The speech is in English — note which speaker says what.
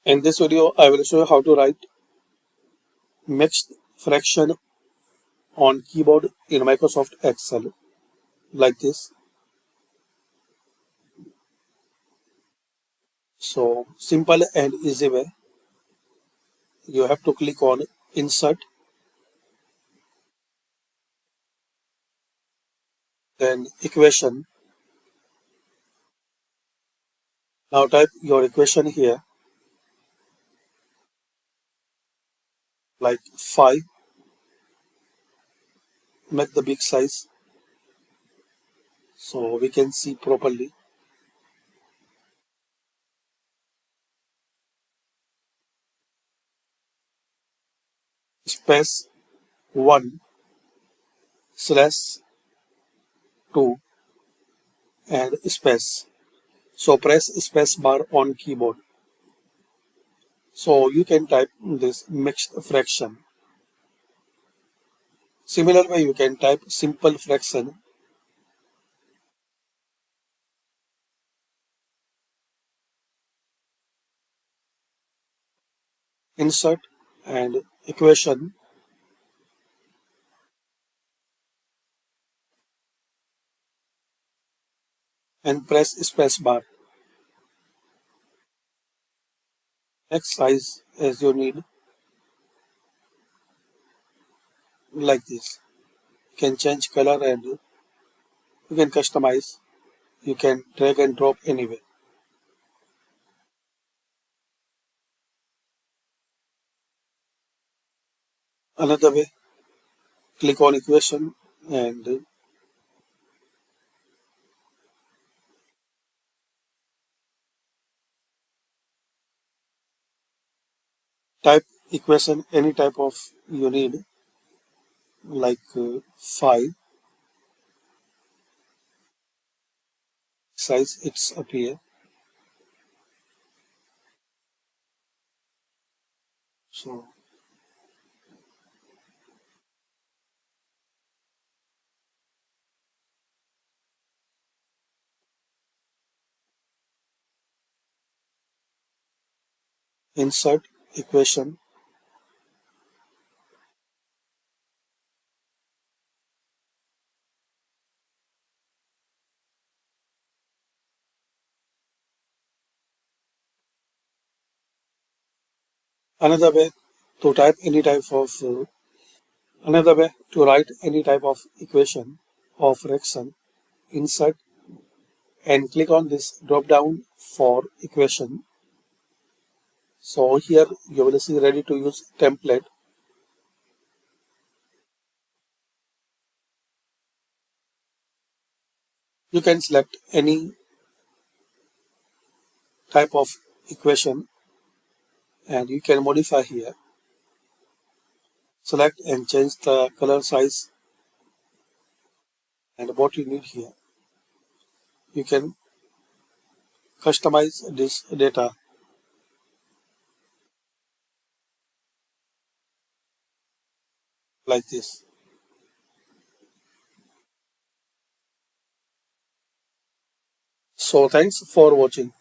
Speaker 1: In this video, I will show you how to write mixed fraction on keyboard in Microsoft Excel like this. So simple and easy way. You have to click on Insert, then Equation. Now type your equation here like 5. Make the big size so we can see properly. Space 1 slash 2 and space. So press space bar on keyboard. So you can type this mixed fraction. Similar way you can type simple fraction. Insert and equation, and press space bar. Next size as you need like this. You can change color and you can customize. You can drag and drop anywhere. Another way, click on equation and type equation any type of you need like 5 size it's appear. So insert equation, another way to type any type of another way to write any type of equation or fraction. Insert and click on this drop down for equation. So here you will see ready to use template. You can select any type of equation and you can modify here. Select and change the color size and what you need here. You can customize this data like this. So thanks for watching.